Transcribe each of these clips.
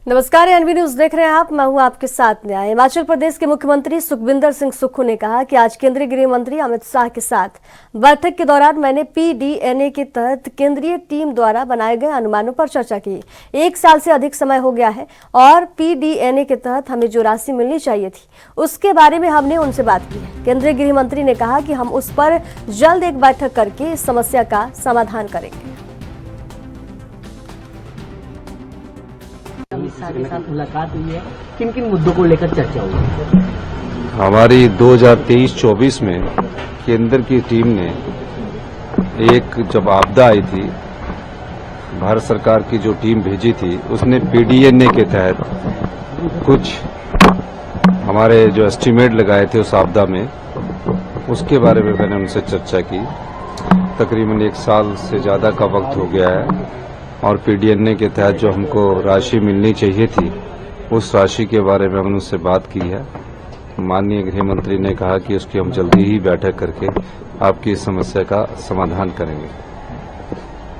नमस्कार, N V news देख रहे हैं आप। मैं हूं आपके साथ न्या। हिमाचल प्रदेश के मुख्यमंत्री सुखविंदर सिंह सुक्खू ने कहा कि आज केंद्रीय गृह मंत्री अमित शाह के साथ बैठक के दौरान मैंने पीडीएनए के तहत केंद्रीय टीम द्वारा बनाए गए अनुमानों पर चर्चा की। 1 साल से अधिक समय हो गया है और पीडीएनए के तहत हमें जो राशि मिलनी चाहिए थी उसके बारे में हमने उनसे बात की है। केंद्रीय गृह मंत्री ने कहा कि हम उस पर जल्द एक बैठक करके इस समस्या का समाधान करेंगे। के साथ मुलाकात हुई है, किन किन मुद्दों को लेकर चर्चा हुई? हमारी 2023-24 में केंद्र की टीम ने एक जब आपदा आई थी, भारत सरकार की जो टीम भेजी थी उसने पीडीएनए के तहत कुछ हमारे जो एस्टीमेट लगाए थे उस आपदा में, उसके बारे में मैंने उनसे चर्चा की। तकरीबन 1 साल से ज़्यादा का वक्त हो गया है और पीडीएनए के तहत जो हमको राशि मिलनी चाहिए थी उस राशि के बारे में हमने उससे बात की है। माननीय गृह मंत्री ने कहा कि उसकी हम जल्दी ही बैठक करके आपकी इस समस्या का समाधान करेंगे।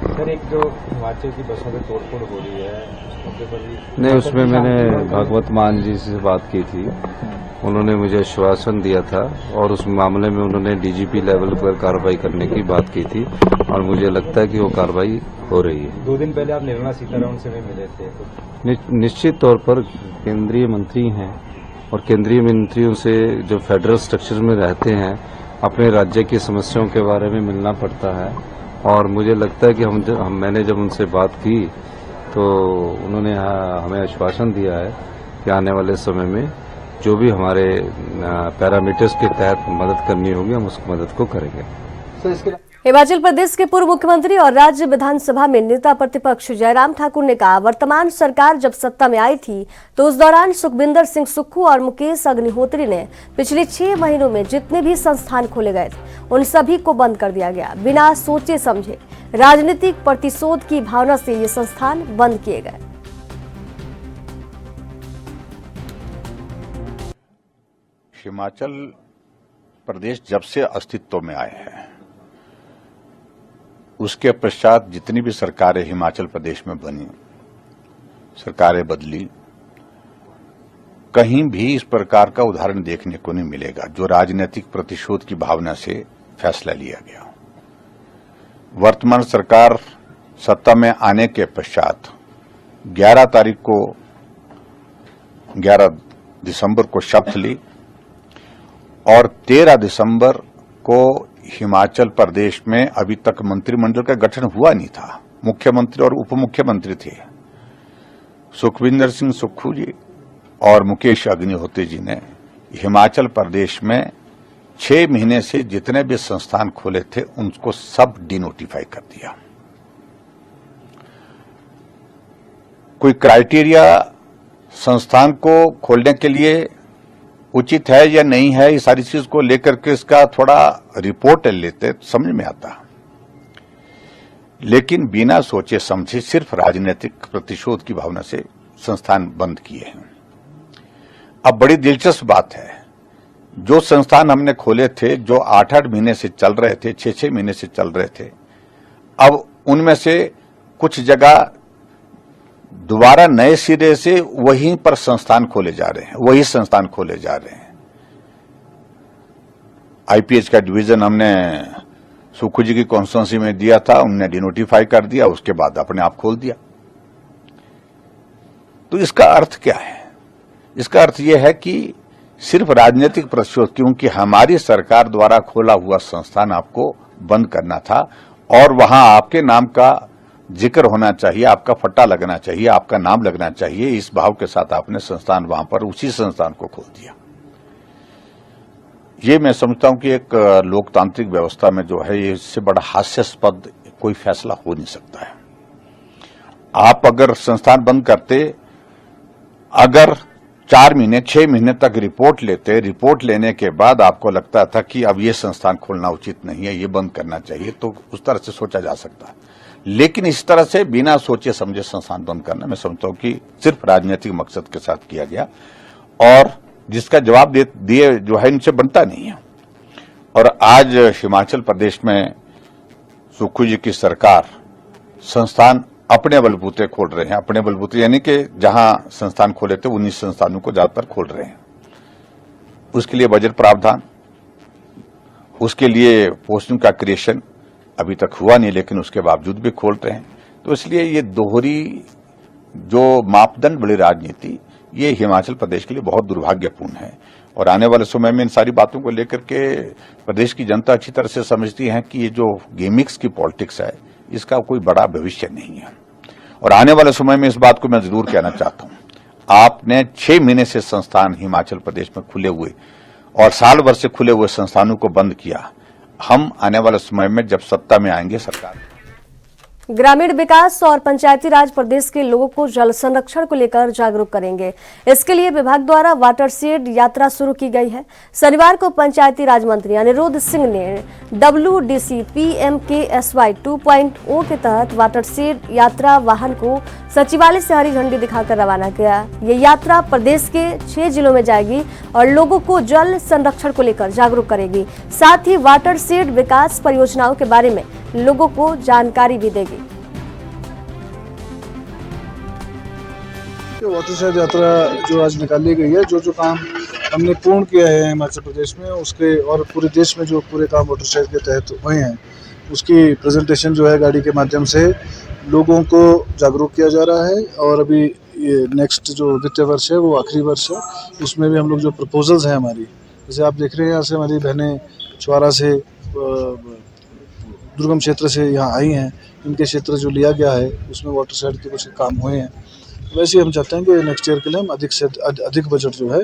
सर, एक जो हिमाचल की बसों में तोड़फोड़ हो रही है उसके पर भी नहीं, उसमें मैंने भगवत मान जी से बात की थी। उन्होंने मुझे आश्वासन दिया था और उस मामले में उन्होंने डीजीपी लेवल पर कार्रवाई करने की बात की थी और मुझे लगता है कि वो कार्रवाई हो रही है। 2 दिन पहले आप निर्मला सीतारमण से भी मिले थे। निश्चित तौर पर केंद्रीय मंत्री हैं और केंद्रीय मंत्रियों से जो फेडरल स्ट्रक्चर में रहते हैं अपने राज्य की समस्याओं के बारे में मिलना पड़ता है और मुझे लगता है कि मैंने जब उनसे बात की तो उन्होंने हमें आश्वासन दिया है कि आने वाले समय में जो भी हमारे पैरामीटर्स के तहत मदद करनी होगी हम उस मदद को करेंगे। हिमाचल प्रदेश के पूर्व मुख्यमंत्री और राज्य विधानसभा में नेता प्रतिपक्ष जयराम ठाकुर ने कहा, वर्तमान सरकार जब सत्ता में आई थी तो उस दौरान सुखविंदर सिंह सुक्खू और मुकेश अग्निहोत्री ने पिछले 6 महीनों में जितने भी संस्थान खोले गए थे उन सभी को बंद कर दिया गया। बिना सोचे समझे राजनीतिक प्रतिशोध की भावना से ये संस्थान बंद किए गए। हिमाचल प्रदेश जब से अस्तित्व में आए हैं उसके पश्चात जितनी भी सरकारें हिमाचल प्रदेश में बनी, सरकारें बदली, कहीं भी इस प्रकार का उदाहरण देखने को नहीं मिलेगा जो राजनीतिक प्रतिशोध की भावना से फैसला लिया गया। वर्तमान सरकार सत्ता में आने के पश्चात 11 दिसंबर को शपथ ली और 13 दिसंबर को हिमाचल प्रदेश में अभी तक मंत्रिमंडल का गठन हुआ नहीं था। मुख्यमंत्री और उप मुख्यमंत्री थे। सुखविंदर सिंह सुक्खू जी और मुकेश अग्निहोत्री जी ने हिमाचल प्रदेश में 6 महीने से जितने भी संस्थान खोले थे उनको सब डिनोटिफाई कर दिया। कोई क्राइटेरिया संस्थान को खोलने के लिए उचित है या नहीं है, ये सारी चीज को लेकर के इसका थोड़ा रिपोर्ट लेते तो समझ में आता, लेकिन बिना सोचे समझे सिर्फ राजनीतिक प्रतिशोध की भावना से संस्थान बंद किए हैं। अब बड़ी दिलचस्प बात है, जो संस्थान हमने खोले थे जो 8-8 महीने से चल रहे थे, 6-6 महीने से चल रहे थे, अब उनमें से कुछ जगह दोबारा नए सिरे से वहीं पर संस्थान खोले जा रहे हैं, वही संस्थान खोले जा रहे हैं। आईपीएच का डिवीजन हमने सुक्खू जी की कॉन्स्टिट्यूंसी में दिया था, उन्होंने डिनोटिफाई कर दिया, उसके बाद अपने आप खोल दिया। तो इसका अर्थ क्या है? इसका अर्थ यह है कि सिर्फ राजनीतिक प्रतिशोध, क्योंकि हमारी सरकार द्वारा खोला हुआ संस्थान आपको बंद करना था और वहां आपके नाम का जिक्र होना चाहिए, आपका फट्टा लगना चाहिए, आपका नाम लगना चाहिए, इस भाव के साथ आपने संस्थान वहां पर उसी संस्थान को खोल दिया। ये मैं समझता हूं कि एक लोकतांत्रिक व्यवस्था में जो है इससे बड़ा हास्यास्पद कोई फैसला हो नहीं सकता है। आप अगर संस्थान बंद करते, अगर 4 महीने 6 महीने तक रिपोर्ट लेते, रिपोर्ट लेने के बाद आपको लगता था कि अब ये संस्थान खोलना उचित नहीं है, ये बंद करना चाहिए, तो उस तरह से सोचा जा सकता है। लेकिन इस तरह से बिना सोचे समझे संस्थान बंद करना मैं समझता हूं कि सिर्फ राजनीतिक मकसद के साथ किया गया और जिसका जवाब दिए जो है इनसे बनता नहीं है। और आज हिमाचल प्रदेश में सुक्खू जी की सरकार संस्थान अपने बलबूते खोल रहे हैं। अपने बलबूते यानी कि जहां संस्थान खोले थे उन्हीं संस्थानों को ज्यादातर खोल रहे हैं। उसके लिए बजट प्रावधान, उसके लिए पोस्टिंग का क्रिएशन अभी तक हुआ नहीं, लेकिन उसके बावजूद भी खोल रहे हैं। तो इसलिए ये दोहरी जो मापदंड वाली राजनीति, ये हिमाचल प्रदेश के लिए बहुत दुर्भाग्यपूर्ण है। और आने वाले समय में इन सारी बातों को लेकर के प्रदेश की जनता अच्छी तरह से समझती है कि ये जो गेमिक्स की पॉलिटिक्स है, इसका कोई बड़ा भविष्य नहीं है। और आने वाले समय में इस बात को मैं जरूर कहना चाहता हूं, आपने 6 महीने से संस्थान हिमाचल प्रदेश में खुले हुए और साल भर से खुले हुए संस्थानों को बंद किया। हम आने वाले समय में जब सत्ता में आएंगे, सरकार ग्रामीण विकास और पंचायती राज प्रदेश के लोगों को जल संरक्षण को लेकर जागरूक करेंगे। इसके लिए विभाग द्वारा वाटरशेड यात्रा शुरू की गई है। शनिवार को पंचायती राज मंत्री अनिरुद्ध सिंह ने WDC PMKSY 2.0 के तहत वाटरशेड यात्रा वाहन को सचिवालय से हरी झंडी दिखाकर रवाना किया। ये यात्रा प्रदेश के 6 जिलों में जाएगी और लोगों को जल संरक्षण को लेकर जागरूक करेगी। साथ ही वाटरशेड विकास परियोजनाओं के बारे में लोगों को जानकारी भी देगी। वाटरशेड यात्रा जो आज निकाली गई है, जो काम हमने पूर्ण किया है हिमाचल प्रदेश में, उसके और पूरे देश में जो पूरे काम वाटरशेड के तहत हुए हैं, उसकी प्रेजेंटेशन जो है गाड़ी के माध्यम से लोगों को जागरूक किया जा रहा है। और अभी ये नेक्स्ट जो वित्तीय वर्ष है वो आखिरी वर्ष है, उसमें भी हम लोग जो प्रपोजल्स हैं हमारी, जैसे आप देख रहे हैं यहाँ से हमारी बहनें छुआरा से दुर्गम क्षेत्र से यहाँ आई हैं, इनके क्षेत्र जो लिया गया है उसमें वाटरशेड के कुछ काम हुए हैं। वैसे हम चाहते हैं कि नेक्स्ट ईयर के लिए हम अधिक से अधिक बजट जो है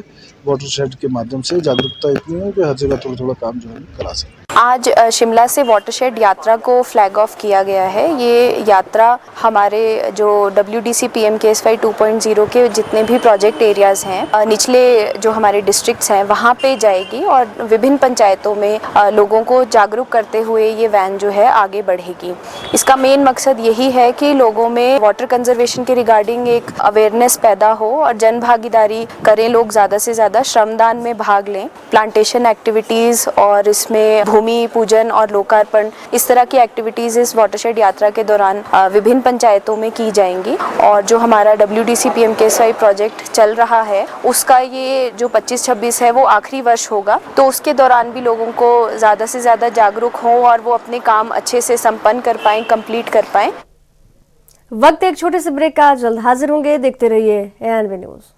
वाटरशेड के माध्यम से जागरूकता इतनी है कि हर जगह थोड़ा थोड़ा काम जो है करा सकें। आज शिमला से वाटरशेड यात्रा को फ्लैग ऑफ किया गया है। ये यात्रा हमारे जो WDC PMKSY 2.0 के जितने भी प्रोजेक्ट एरियाज़ हैं, निचले जो हमारे डिस्ट्रिक्ट्स हैं, वहाँ पे जाएगी और विभिन्न पंचायतों में लोगों को जागरूक करते हुए ये वैन जो है आगे बढ़ेगी। इसका मेन मकसद यही है कि लोगों में वाटर कंजर्वेशन के रिगार्डिंग एक अवेयरनेस पैदा हो और जन भागीदारी करें, लोग ज़्यादा से ज़्यादा श्रमदान में भाग लें, प्लांटेशन एक्टिविटीज़ और इसमें भूमि पूजन और लोकार्पण, इस तरह की एक्टिविटीज इस वाटरशेड यात्रा के दौरान विभिन्न पंचायतों में की जाएंगी। और जो हमारा WDC PMKSY प्रोजेक्ट चल रहा है, उसका ये जो 25-26 है वो आखिरी वर्ष होगा, तो उसके दौरान भी लोगों को ज़्यादा से ज़्यादा जागरूक हो और वो अपने काम अच्छे से संपन्न कर पाएँ, कंप्लीट कर पाएँ। वक्त एक छोटे से ब्रेक का, जल्द हाजिर होंगे। देखते रहिए ANV न्यूज़।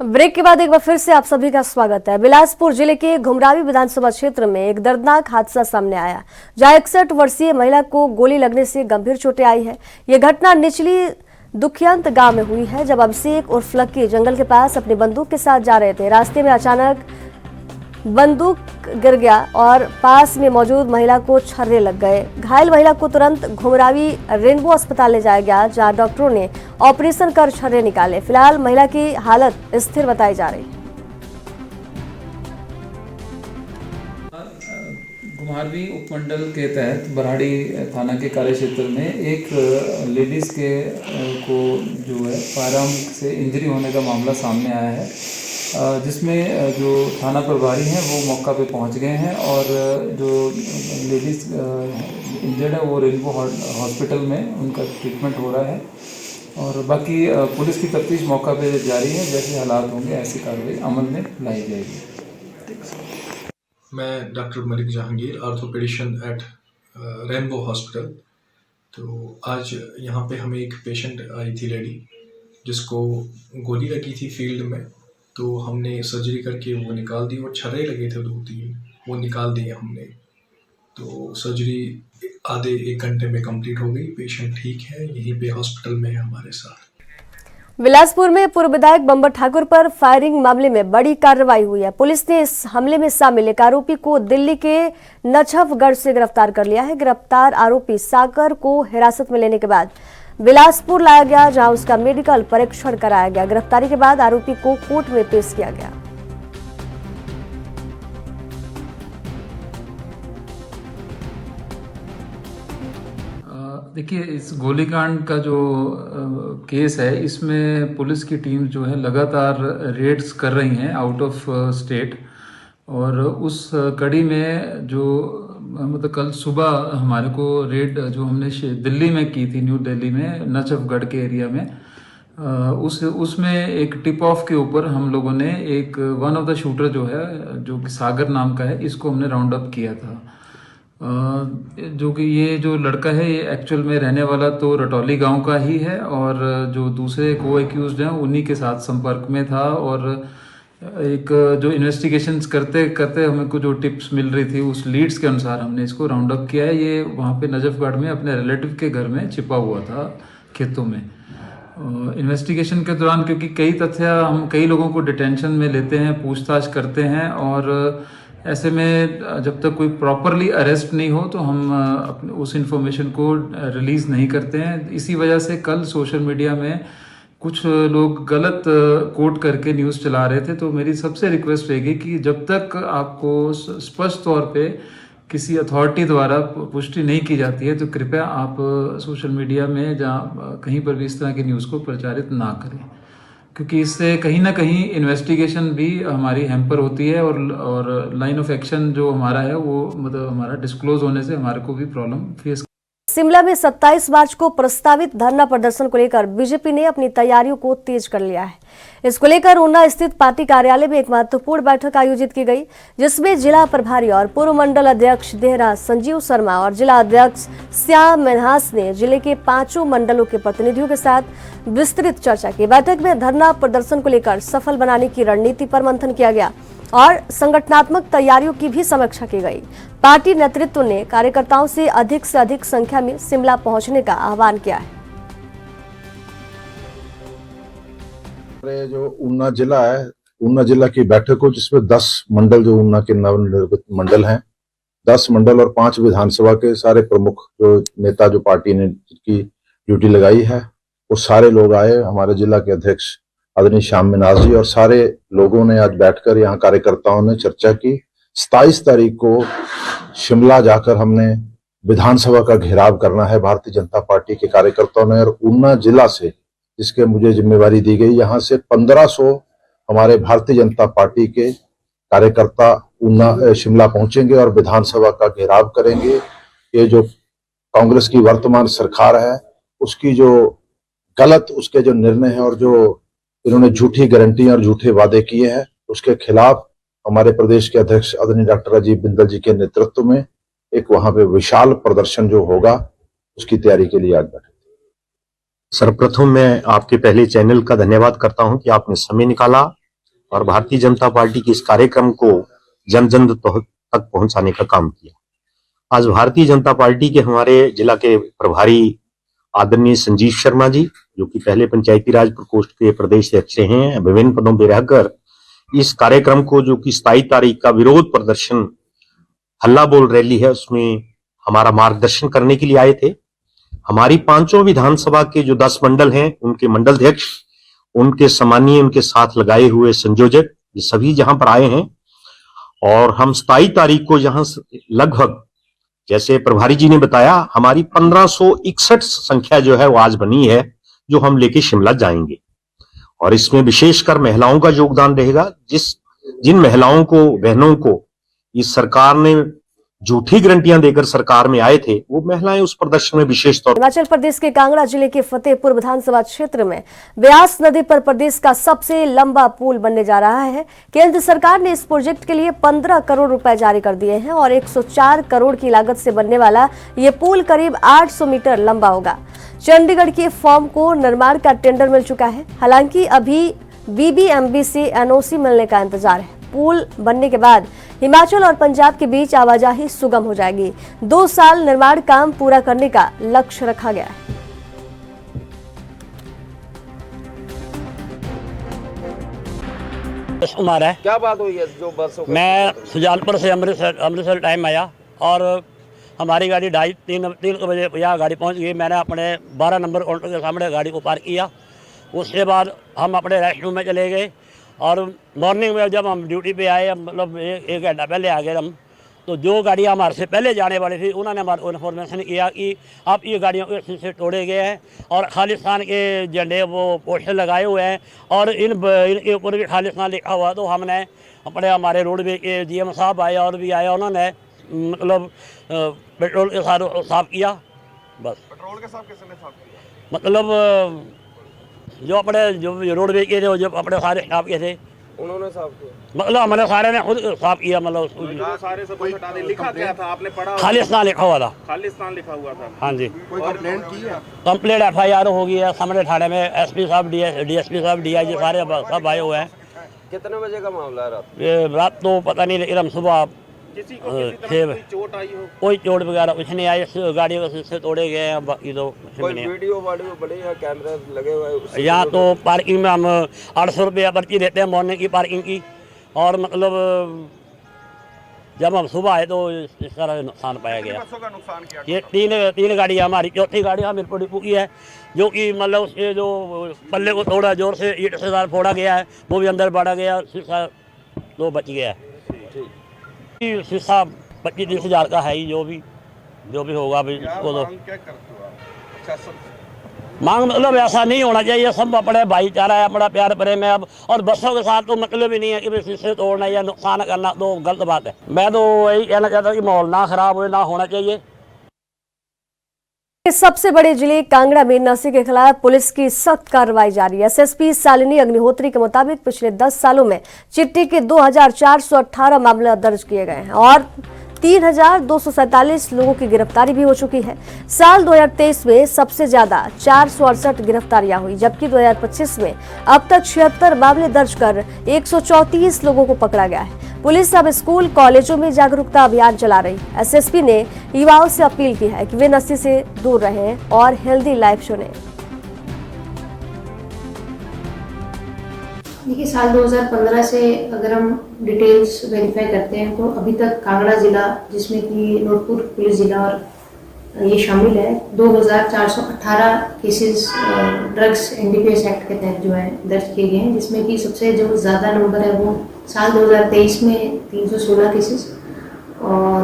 ब्रेक के बाद एक बार फिर से आप सभी का स्वागत है। बिलासपुर जिले के घुमरावी विधानसभा क्षेत्र में एक दर्दनाक हादसा सामने आया, जहां 61 वर्षीय महिला को गोली लगने से गंभीर चोटें आई है। यह घटना निचली दुखियंत गांव में हुई है, जब अभिषेक उर्फ लक्की जंगल के पास अपनी बंदूक के साथ जा रहे थे। रास्ते में अचानक बंदूक गिर गया और पास में मौजूद महिला को छर्रे लग गए। घायल महिला को तुरंत घुमरावी रेनबो अस्पताल ले जाया गया, जहां डॉक्टरों ने ऑपरेशन कर छर्रे निकाले। फिलहाल महिला की हालत स्थिर बताई जा रही है। घुमारवी उपमंडल के तहत बराड़ी थाना के कार्य क्षेत्र में एक लेडीज के को जो है फायरआर्म से इंजरी होने का मामला सामने आया है, जिसमें जो थाना प्रभारी हैं वो मौका पे पहुंच गए हैं और जो लेडीज़ इंजर्ड है वो रेनबो हॉस्पिटल में उनका ट्रीटमेंट हो रहा है और बाकी पुलिस की तफ्तीश मौका पे जारी है। जैसे हालात होंगे ऐसी कार्रवाई अमल में लाई जाएगी। मैं doctor Malik Jahangir, orthopaedician at Rainbow Hospital. तो आज यहाँ पे हमें एक पेशेंट आई थी लेडी, जिसको गोली लगी थी फील्ड में, तो हमने सर्जरी करके वो निकाल दी और छर्रे लगे थे 2-3, वो निकाल दिए हमने। तो सर्जरी आधे 1 घंटे में कंप्लीट हो गई। पेशेंट ठीक है, यहीं पे हॉस्पिटल में है हमारे साथ। बिलासपुर में पूर्व विधायक बंबर ठाकुर पर फायरिंग मामले में बड़ी कार्रवाई हुई है। पुलिस ने इस हमले में शामिल एक आरोपी को दिल्ली के नछफगढ़ से गिरफ्तार कर लिया है। गिरफ्तार आरोपी साकर को हिरासत में लेने के बाद बिलासपुर लाया गया, जहां उसका मेडिकल परीक्षण कराया गया। गिरफ्तारी के बाद आरोपी को कोर्ट में पेश किया गया। देखिए, इस गोलीकांड का जो केस है, इसमें पुलिस की टीम जो है लगातार रेड्स कर रही हैं आउट ऑफ स्टेट। और उस कड़ी में जो मतलब कल सुबह हमारे को रेड जो हमने दिल्ली में की थी, न्यू दिल्ली में नचफगढ़ के एरिया में, उसमें एक टिप ऑफ के ऊपर हम लोगों ने एक वन ऑफ द शूटर जो है, जो कि सागर नाम का है, इसको हमने राउंड अप किया था। जो कि ये जो लड़का है, ये एक्चुअल में रहने वाला तो रटौली गांव का ही है, और जो दूसरे को एक्यूज्ड हैं उन्हीं के साथ संपर्क में था। और एक जो इन्वेस्टिगेशंस करते करते हमें को जो टिप्स मिल रही थी, उस लीड्स के अनुसार हमने इसको राउंड अप किया है। ये वहाँ पे नजफगढ़ में अपने रिलेटिव के घर में छिपा हुआ था, खेतों में। इन्वेस्टिगेशन के दौरान क्योंकि कई तथ्य हम कई लोगों को डिटेंशन में लेते हैं, पूछताछ करते हैं, और ऐसे में जब तक कोई प्रॉपरली अरेस्ट नहीं हो तो हम अपने उस इन्फॉर्मेशन को रिलीज़ नहीं करते हैं। इसी वजह से कल सोशल मीडिया में कुछ लोग गलत कोट करके न्यूज़ चला रहे थे। तो मेरी सबसे रिक्वेस्ट रहेगी कि जब तक आपको स्पष्ट तौर पे किसी अथॉरिटी द्वारा पुष्टि नहीं की जाती है, तो कृपया आप सोशल मीडिया में जहाँ कहीं पर भी इस तरह की न्यूज़ को प्रचारित ना करें, क्योंकि इससे कहीं ना कहीं इन्वेस्टिगेशन भी हमारी हैम्पर होती है, और लाइन ऑफ एक्शन जो हमारा है वो मतलब हमारा डिस्क्लोज होने से हमारे को भी प्रॉब्लम फेस। शिमला में 27 मार्च को प्रस्तावित धरना प्रदर्शन को लेकर बीजेपी ने अपनी तैयारियों को तेज कर लिया है। इसको लेकर ऊना स्थित पार्टी कार्यालय में एक महत्वपूर्ण बैठक आयोजित की गई, जिसमें जिला प्रभारी और पूर्व मंडल अध्यक्ष देहरा संजीव शर्मा और जिला अध्यक्ष श्याम मनहास ने जिले के 5 मंडलों के प्रतिनिधियों के साथ विस्तृत चर्चा की। बैठक में धरना प्रदर्शन को लेकर सफल बनाने की रणनीति पर मंथन किया गया और संगठनात्मक तैयारियों की भी समीक्षा की गई। पार्टी नेतृत्व ने कार्यकर्ताओं से अधिक संख्या में शिमला पहुंचने का आह्वान किया है। जो ऊना जिला है, ऊना जिला की बैठक हो, जिसमें 10 मंडल जो ऊना के नवनिर्वाचित मंडल हैं, 10 मंडल और 5 विधानसभा के सारे प्रमुख जो नेता जो पार्टी ने की ड्यूटी लगाई है, वो सारे लोग आए। हमारे जिला के अध्यक्ष आदरणीय श्याम मिनास जी और सारे लोगों ने आज बैठकर यहाँ कार्यकर्ताओं ने चर्चा की। 27 तारीख को शिमला जाकर हमने विधानसभा का घेराव करना है भारतीय जनता पार्टी के कार्यकर्ताओं ने। और ऊना जिला से, जिसके मुझे जिम्मेवारी दी गई, यहाँ से 1500 हमारे भारतीय जनता पार्टी के कार्यकर्ता ऊना शिमला पहुंचेंगे और विधानसभा का घेराव करेंगे। ये जो कांग्रेस की वर्तमान सरकार है, उसकी जो गलत उसके जो निर्णय है और जो इन्होंने झूठी गारंटियां और झूठे वादे किए हैं, उसके खिलाफ हमारे प्रदेश के अध्यक्ष आदरणीय डॉक्टर राजीव बिंदल जी के नेतृत्व में एक वहां पे विशाल प्रदर्शन जो होगा, उसकी तैयारी के लिए आज बैठे। सर्वप्रथम मैं आपके पहले चैनल का धन्यवाद करता हूं कि आपने समय निकाला और भारतीय जनता पार्टी के इस कार्यक्रम को जन जन तक पहुंचाने का काम किया। आज भारतीय जनता पार्टी के हमारे जिला के प्रभारी आदरणीय संजीव शर्मा जी, जो कि पहले पंचायती राज प्रकोष्ठ के प्रदेश अध्यक्ष हैं, विभिन्न पदों पर रहकर इस कार्यक्रम को, जो कि 27 तारीख का विरोध प्रदर्शन हल्ला बोल रैली है, उसमें हमारा मार्गदर्शन करने के लिए आए थे। हमारी 5 विधानसभा के जो 10 मंडल हैं, उनके मंडल अध्यक्ष, उनके सम्मानीय, उनके साथ लगाए हुए संयोजक, ये सभी जहां पर आए हैं। और हम 27 तारीख को यहाँ लगभग, जैसे प्रभारी जी ने बताया, हमारी 1561 संख्या जो है वो आज बनी है, जो हम लेके शिमला जाएंगे। और इसमें विशेषकर महिलाओं का योगदान रहेगा। जिन महिलाओं को, बहनों को इस सरकार ने झूठी गारंटियां देकर सरकार में आए थे, वो महिलाएं उस प्रदर्शन में विशेष तौर। हिमाचल प्रदेश के कांगड़ा जिले के फतेहपुर विधानसभा क्षेत्र में ब्यास नदी पर प्रदेश का सबसे लंबा पुल बनने जा रहा है। केंद्र सरकार ने इस प्रोजेक्ट के लिए 15 करोड़ रुपए जारी कर दिए हैं और 104 करोड़ की लागत से बनने वाला ये पुल करीब 800 मीटर लंबा होगा। चंडीगढ़ के फर्म को निर्माण का टेंडर मिल चुका है। हालांकि अभी BBMB से NOC मिलने का इंतजार है। पुल बनने के बाद हिमाचल और पंजाब के बीच आवाजाही सुगम हो जाएगी। 2 साल निर्माण काम पूरा करने का लक्ष्य रखा गया है। कुमार है। क्या बात हुई है जो बस? मैं सुजानपुर से अमृतसर टाइम आया और हमारी गाड़ी 2:30-3 बजे यहाँ गाड़ी पहुँच गई। मैंने अपने 12 नंबर काउंटर के सामने गाड़ी को पार्क किया। उसके बाद हम अपने रेस्ट रूम में चले गए और मॉर्निंग में जब हम ड्यूटी पे आए, मतलब 1 घंटा पहले आ गए हम, तो जो गाड़ियाँ हमारे से पहले जाने वाली थी उन्होंने हमारे इन्फॉर्मेशन किया कि अब ये गाड़ियों के शीशे तोड़े गए हैं और खालिस्तान के झंडे वो पोस्टर लगाए हुए हैं और इनके ऊपर भी खालिस्तान लिखा हुआ। तो हमने अपने हमारे रोडवे के GM साहब आए और भी आए, उन्होंने मतलब पेट्रोल के साथ साफ किया। बस पेट्रोल के साथ किसने साफ किया? मतलब जो अपने जो रोडवे के जो अपने सारे स्टाफ के थे उन्होंने साफ किया। मतलब हमारे सारे ने खुद साफ किया। मतलब सारे सब हटा दे। लिखा क्या था आपने पढ़ा? खालिस्तान लिखा हुआ था। खालिस्तान लिखा हुआ था। हाँ जी। कोई कंप्लेंट की है? कंप्लेंट FIR हो गई है सामने थाने में। SP साहब DSP साहब DIG सारे सब आए हुए हैं। कितने बजे का मामला है रात? रात तो पता नहीं, लेकिन हम सुबह किसी को कोई चोट आई हो? कोई चोट वगैरह कुछ नहीं आई। गाड़ी से तोड़े गए हैं, बाकी तो कोई वीडियो बड़े या कैमरे लगे हुए? यहाँ तो पार्किंग में हम 800 रुपया पर्ची देते हैं मॉर्निंग की पार्किंग की, और मतलब जब हम सुबह आए तो इस तरह नुकसान पाया गया। बसों का नुकसान किया? ये तीन गाड़ियाँ हमारी, चौथी गाड़ी हमीरपुर डिपो की है, जो कि मतलब उसके जो पल्ले को थोड़ा जोर से ईंट से फोड़ा गया है, वो भी अंदर बढ़ा गया, शीशा तो बच गया है। शीशा 25-30 हज़ार का है ही, जो भी होगा अभी उसको तो। क्या करते हो आप? अच्छा, सब मांग मतलब ऐसा नहीं होना चाहिए, सब अपने भाईचारा है, अपना प्यार प्रेम है। अब और बसों के साथ तो मतलब ही नहीं है कि शीशे तोड़ना या नुकसान करना, तो गलत बात है। मैं तो यही कहना चाहता हूँ कि माहौल ना खराब हो, ना होना चाहिए। सबसे बड़े जिले कांगड़ा में नशे के खिलाफ पुलिस की सख्त कार्रवाई जारी है। SSP शालिनी अग्निहोत्री के मुताबिक पिछले 10 सालों में चिट्टे के 2418 मामले दर्ज किए गए हैं और 3247 लोगों की गिरफ्तारी भी हो चुकी है। साल 2023 में सबसे ज्यादा 468 गिरफ्तारियां हुई, जबकि 2025 में अब तक 76 मामले दर्ज कर 134 लोगों को पकड़ा गया है। पुलिस अब स्कूल कॉलेजों में जागरूकता अभियान चला रही है। SSP ने युवाओं से अपील की है कि वे नशे से दूर रहें और हेल्दी लाइफ चुनें। देखिए, साल 2015 से अगर हम डिटेल्स वेरीफाई करते हैं तो अभी तक कांगड़ा जिला, जिसमें कि नूरपुर पुलिस जिला और ये शामिल है, 2418 केसेस ड्रग्स NDPS एक्ट के तहत जो है दर्ज किए गए हैं, जिसमें कि सबसे जो ज़्यादा नंबर है वो साल 2023 में 316 केसेस, और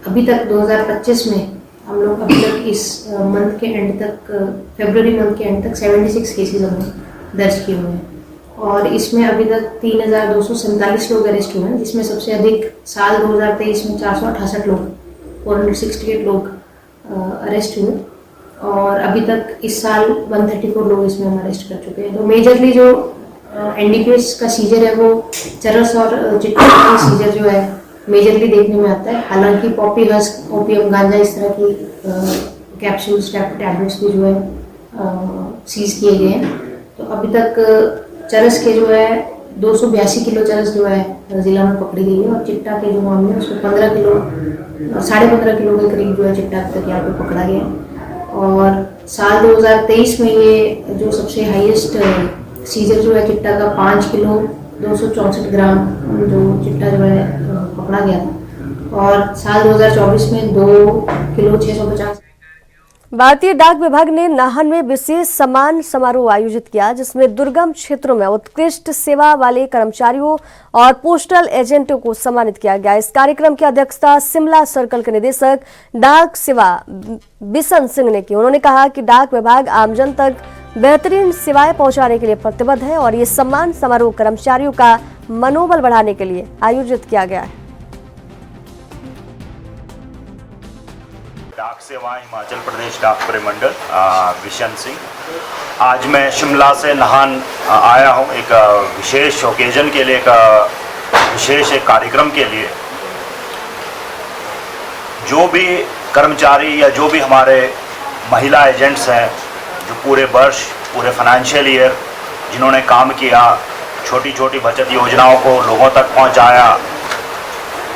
अभी तक 2025 में हम लोग अभी तक इस मंथ के एंड तक, फरवरी मंथ के एंड तक 76 केसेस हमने दर्ज किए हुए हैं। और इसमें अभी तक 3247 लोग अरेस्ट हुए हैं, जिसमें सबसे अधिक साल 2023 में 468 लोग, 468 लोग अरेस्ट हुए, और अभी तक इस साल 134 लोग इसमें हम अरेस्ट कर चुके हैं। तो मेजरली जो NDPS का सीजर है वो चरस और चिट्टा का सीजर जो है मेजरली देखने में आता है। हालांकि पॉपी हस्क, ओपियम, गांजा, इस तरह की कैप्सूल्स, टैबलेट्स भी जो है सीज किए गए हैं। तो अभी तक चरस के जो है 282 किलो चरस जो है जिला में पकड़ी गई है, और चिट्टा के जो मामले हैं उसमें 15 किलो, 15.5 किलो के करीब जो है चिट्टा अब तक यहाँ पे पकड़ा गया। और साल 2023 में ये जो सबसे हाईएस्ट सीजर जो है चिट्टा का 5 किलो 264 ग्राम जो चिट्टा जो है पकड़ा गया था, और साल 2024 में 2 किलो 650। भारतीय डाक विभाग ने नाहन में विशेष सम्मान समारोह आयोजित किया, जिसमें दुर्गम क्षेत्रों में उत्कृष्ट सेवा वाले कर्मचारियों और पोस्टल एजेंटों को सम्मानित किया गया। इस कार्यक्रम की अध्यक्षता शिमला सर्कल के निदेशक डाक सेवा बिशन सिंह ने की। उन्होंने कहा कि डाक विभाग आमजन तक बेहतरीन सेवाएं पहुंचाने के लिए प्रतिबद्ध है और ये सम्मान समारोह कर्मचारियों का मनोबल बढ़ाने के लिए आयोजित किया गया है। डाक सेवाएं हिमाचल प्रदेश डाक परिमंडल, बिशन सिंह। आज मैं शिमला से नाहन आया हूं एक विशेष ओकेजन के लिए, एक विशेष कार्यक्रम के लिए। जो भी कर्मचारी या जो भी हमारे महिला एजेंट्स हैं, जो पूरे वर्ष, पूरे फाइनेंशियल ईयर जिन्होंने काम किया, छोटी छोटी बचत योजनाओं को लोगों तक पहुंचाया,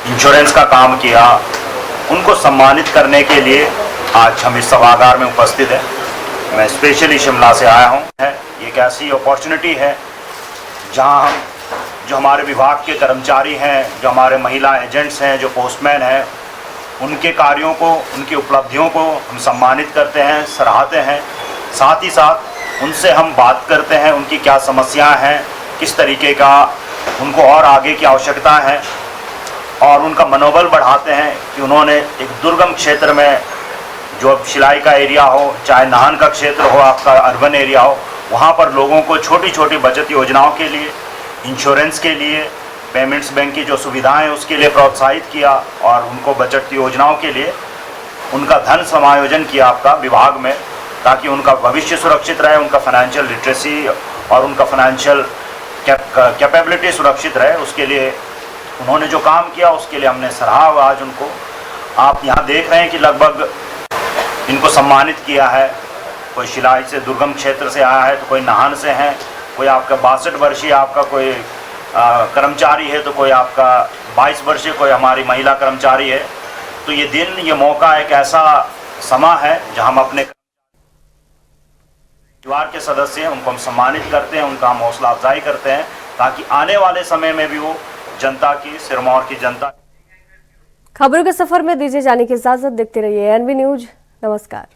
इंश्योरेंस का काम किया, उनको सम्मानित करने के लिए आज हम इस सभागार में उपस्थित हैं। मैं स्पेशली शिमला से आया हूं। ये एक ऐसी अपॉर्चुनिटी है जहां हम, जो हमारे विभाग के कर्मचारी हैं, जो हमारे महिला एजेंट्स हैं, जो पोस्टमैन हैं, उनके कार्यों को, उनकी उपलब्धियों को हम सम्मानित करते हैं, सराहते हैं। साथ ही साथ उनसे हम बात करते हैं, उनकी क्या समस्याएं हैं, किस तरीके का उनको और आगे की आवश्यकता है, और उनका मनोबल बढ़ाते हैं कि उन्होंने एक दुर्गम क्षेत्र में, जो अब शिलाई का एरिया हो, चाहे नाहन का क्षेत्र हो, आपका अर्बन एरिया हो, वहाँ पर लोगों को छोटी छोटी बचत योजनाओं के लिए, इंश्योरेंस के लिए, पेमेंट्स बैंक की जो सुविधाएं उसके लिए प्रोत्साहित किया और उनको बचत योजनाओं के लिए उनका धन समायोजन किया आपका विभाग में, ताकि उनका भविष्य सुरक्षित रहे, उनका फाइनेंशियल लिटरेसी और उनका फाइनेंशियल कैपेबिलिटी सुरक्षित रहे। उसके लिए उन्होंने जो काम किया उसके लिए हमने सराहा आज उनको। आप यहाँ देख रहे हैं कि लगभग इनको सम्मानित किया है। कोई शिलाई से दुर्गम क्षेत्र से आया है, तो कोई नाहन से है, कोई आपका 62 वर्षीय आपका कोई कर्मचारी है, तो कोई आपका 22 वर्षीय कोई हमारी महिला कर्मचारी है। तो ये दिन, ये मौका एक ऐसा समा है जहाँ हम अपने परिवार के सदस्य हैं उनको हम सम्मानित करते हैं, उनका हम हौसला अफजाई करते हैं, ताकि आने वाले समय में भी वो जनता की, सिरमौर की जनता। खबरों के सफर में दीजिए जाने की इजाजत। देखते रहिए एनवी न्यूज। नमस्कार।